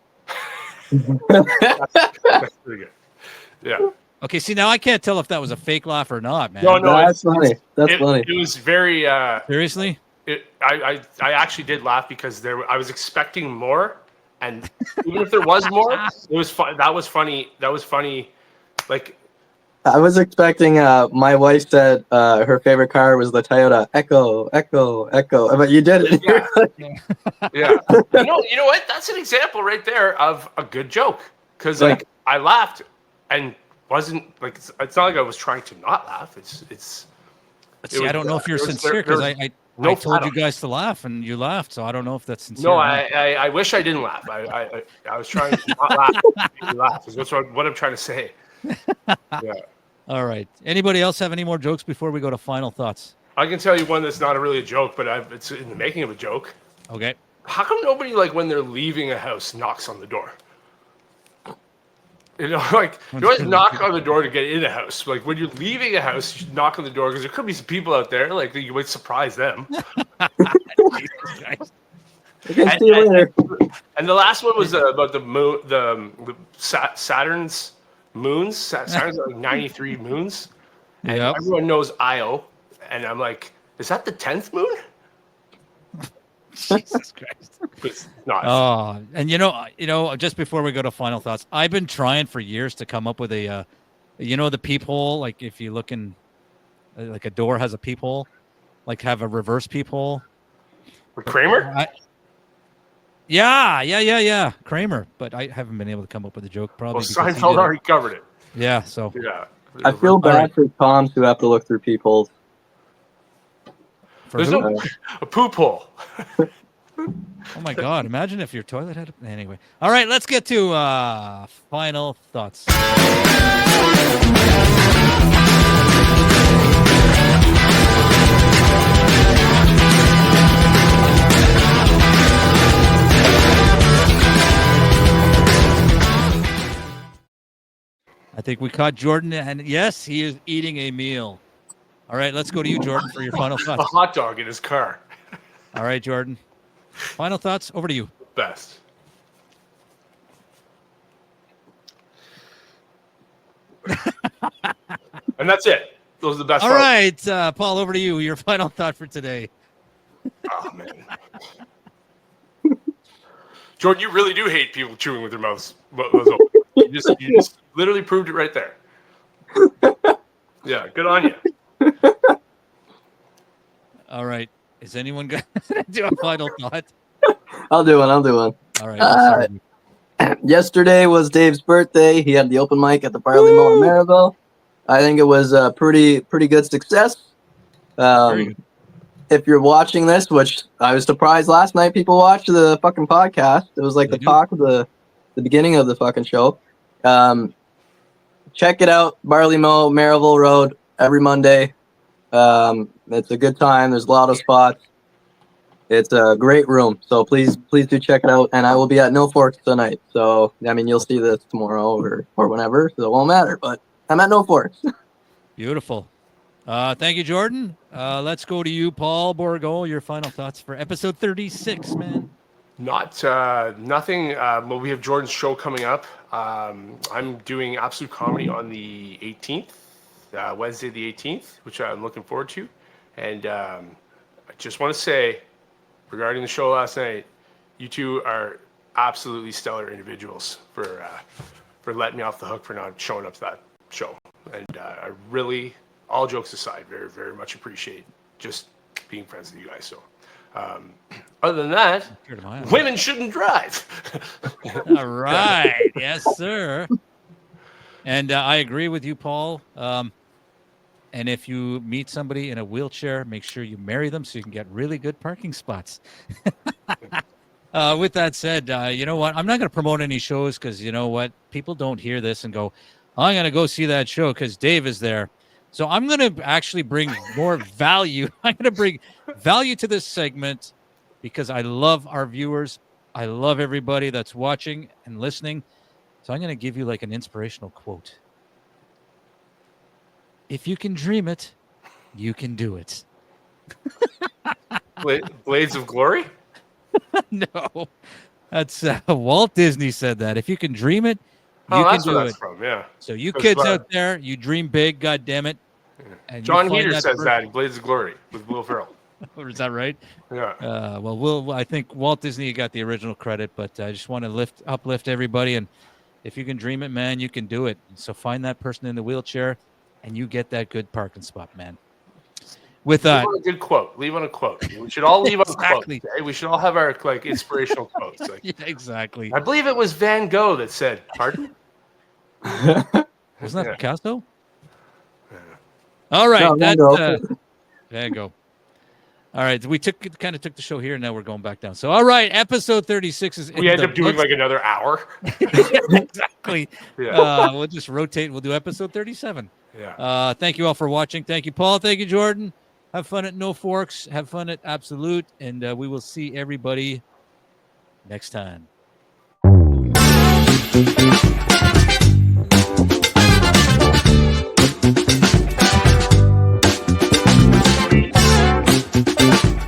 That's pretty good. Yeah. Okay, see now I can't tell if that was a fake laugh or not, man. No, That's funny. That's funny. It was very. Seriously? I actually did laugh because I was expecting more, and even if there was more, it was fun. That was funny. That was funny. Like I was expecting. My wife said her favorite car was the Toyota Echo, but you did it. yeah. You know what? That's an example right there of a good joke. Because like I laughed and wasn't like it's not like I was trying to not laugh. See, I don't know if you're sincere because I told you guys to laugh and you laughed, so I don't know if that's sincere. No, I wish I didn't laugh. I was trying to not laugh. Make you laugh is what I'm trying to say. Yeah. All right. Anybody else have any more jokes before we go to final thoughts? I can tell you one that's not really a joke, but it's in the making of a joke. Okay. How come nobody, like, when they're leaving a house, knocks on the door? You know, like, you always knock on the door to get in a house. Like, when you're leaving a house, you should knock on the door because there could be some people out there, like, that you might surprise them. Okay, see you later. And the last one was about the moon, the Saturn's moons. Saturn's like 93 moons. And Yep. everyone knows Io. And I'm like, is that the 10th moon? Jesus Christ. It's not. Oh, and you know, just before we go to final thoughts, I've been trying for years to come up with a, the peephole. Like if you look in, like a door has a peephole, like have a reverse peephole. Kramer? Yeah. Kramer, but I haven't been able to come up with a joke. Probably. Well, because he Seinfeld did it. already covered it. Yeah. So. Yeah. I feel bad for Toms who have to look through peepholes. There's a poop hole. Oh my God! Imagine if your toilet had. Anyway, all right. Let's get to final thoughts. I think we caught Jordan, and yes, he is eating a meal. All right, let's go to you, Jordan, for your final A thoughts. hot dog in his car. All right, Jordan. Final thoughts. Over to you. Best. And that's it. Those are the best. All right, Paul, over to you. Your final thought for today. Oh man, Jordan, you really do hate people chewing with their mouths open. You just literally proved it right there. Yeah, good on you. All right. Is anyone going to do a final thought? I'll do one. All right. Yesterday was Dave's birthday. He had the open mic at the Barley Mill in Maryville. I think it was a pretty good success. If you're watching this, which I was surprised last night people watched the fucking podcast. It was like the talk of the beginning of the fucking show. Check it out, Barley Mill, Maryville Road, every Monday. It's a good time. There's a lot of spots. It's a great room, so please do check it out. And I will be at No Forks tonight. So I mean, you'll see this tomorrow or whenever, so it won't matter. But I'm at No Forks. Beautiful. Thank you, Jordan. Let's go to you, Paul Borgo. Your final thoughts for episode 36, man. Nothing. Well, we have Jordan's show coming up. I'm doing Absolute Comedy on the 18th, Wednesday the 18th, which I'm looking forward to. And I just want to say, regarding the show last night, you two are absolutely stellar individuals for letting me off the hook for not showing up to that show. And I really, all jokes aside, very, very much appreciate just being friends with you guys. So other than that, women shouldn't drive. All right. Yes, sir. And I agree with you, Paul. And if you meet somebody in a wheelchair, make sure you marry them so you can get really good parking spots. With that said, you know what? I'm not going to promote any shows because you know what? People don't hear this and go, I'm going to go see that show because Dave is there. So I'm going to actually bring more value. I'm going to bring value to this segment because I love our viewers. I love everybody that's watching and listening. So I'm going to give you like an inspirational quote. If you can dream it, you can do it. Blades of Glory? No, that's Walt Disney said that. If you can dream it, you can do it. From, yeah. So you kids out there, you dream big, God damn it. And John Heater says that in Blades of Glory with Will Ferrell. Is that right? Yeah. Well, I think Walt Disney got the original credit, but I just want to uplift everybody. And if you can dream it, man, you can do it. So find that person in the wheelchair, and you get that good parking spot, man. With that, leave on a good quote. Leave on a quote. We should all leave on exactly. a quote. Okay? We should all have our like inspirational quotes. Like, yeah, exactly. I believe it was Van Gogh that said, "Pardon." Wasn't that Picasso? Yeah. All right, no, Van Gogh. All right, we kind of took the show here, and now we're going back down. So, all right, episode 36 is. We end up doing like another hour. Exactly. Yeah. We'll just rotate. We'll do episode 37. Yeah. Thank you all for watching. Thank you, Paul. Thank you, Jordan. Have fun at No Forks. Have fun at Absolute, and we will see everybody next time.